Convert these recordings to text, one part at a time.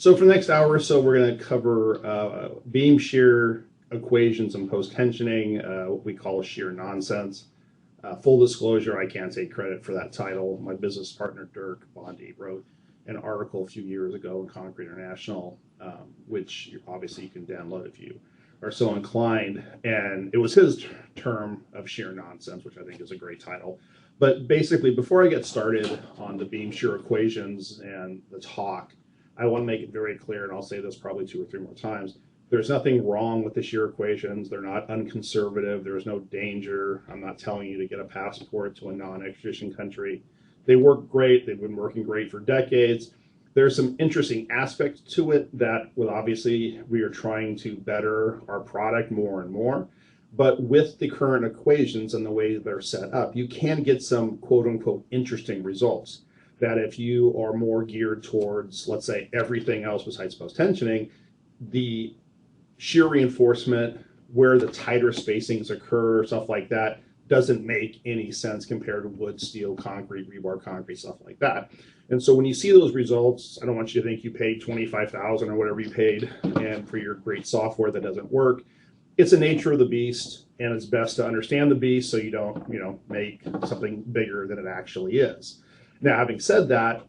So for the next hour or so, we're going to cover beam shear equations and post-tensioning, what we call shear nonsense. Full disclosure, I can't take credit for that title. My business partner, Dirk Bondi, wrote an article a few years ago in Concrete International, which obviously you can download if you are so inclined. And it was his term of shear nonsense, which I think is a great title. But basically, before I get started on the beam shear equations and the talk, I want to make it very clear, and I'll say this probably 2 or 3 more times. There's nothing wrong with the shear equations. They're not unconservative. There's no danger. I'm not telling you to get a passport to a non-extradition country. They work great. They've been working great for decades. There's some interesting aspects to it that, well, obviously, we are trying to better our product more and more. But with the current equations and the way they're set up, you can get some quote-unquote interesting results. That if you are more geared towards, let's say, everything else besides post-tensioning, the shear reinforcement, where the tighter spacings occur, stuff like that, doesn't make any sense compared to wood, steel, concrete, rebar concrete, stuff like that. And so when you see those results, I don't want you to think you paid $25,000 or whatever you paid and for your great software that doesn't work. It's the nature of the beast, and it's best to understand the beast so you don't, make something bigger than it actually is. Now, having said that,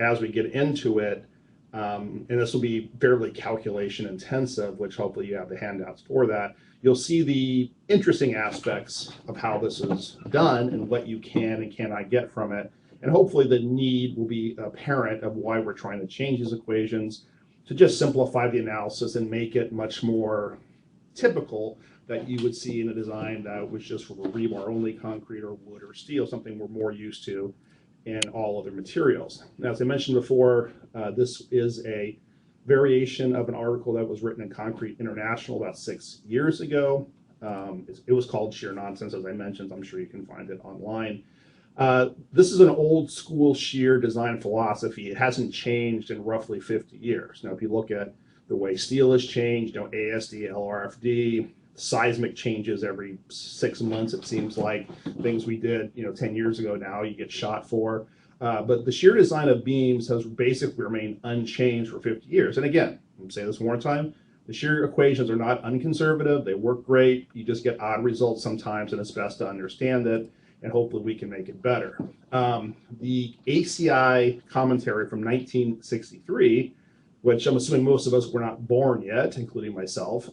as we get into it, and this will be fairly calculation intensive, which hopefully you have the handouts for that, you'll see the interesting aspects of how this is done and what you can and cannot get from it. And hopefully the need will be apparent of why we're trying to change these equations to just simplify the analysis and make it much more typical that you would see in a design that was just for rebar only concrete or wood or steel, something we're more used to in all other materials. Now, as I mentioned before, this is a variation of an article that was written in Concrete International about 6 years ago. It was called Shear Nonsense, as I mentioned. I'm sure you can find it online. This is an old school shear design philosophy. It hasn't changed in roughly 50 years. Now, if you look at the way steel has changed, ASD, LRFD, seismic changes every 6 months, it seems like. Things we did 10 years ago now you get shot for, but the shear design of beams has basically remained unchanged for 50 years. And again, I'm gonna say this one more time, the shear equations are not unconservative. They work great. You just get odd results sometimes, and it's best to understand it, and hopefully we can make it better. The ACI commentary from 1963, which I'm assuming most of us were not born yet, including myself,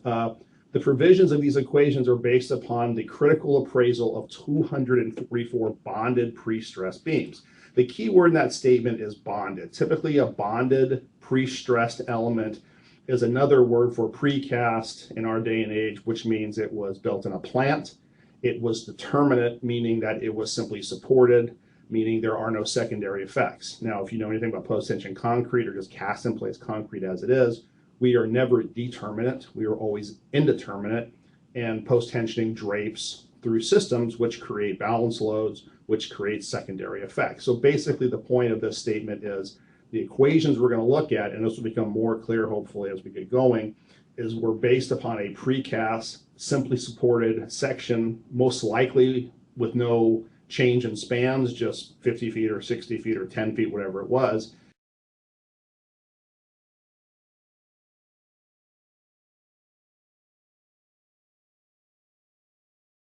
the provisions of these equations are based upon the critical appraisal of 234 bonded pre-stressed beams. The key word in that statement is bonded. Typically, a bonded pre-stressed element is another word for precast in our day and age, which means it was built in a plant. It was determinate, meaning that it was simply supported, meaning there are no secondary effects. Now, if you know anything about post-tension concrete or just cast in place concrete as it is, we are never determinate. We are always indeterminate, and post-tensioning drapes through systems which create balance loads, which create secondary effects. So basically the point of this statement is the equations we're going to look at, and this will become more clear hopefully as we get going, is we're based upon a precast, simply supported section, most likely with no change in spans, just 50 feet or 60 feet or 10 feet, whatever it was.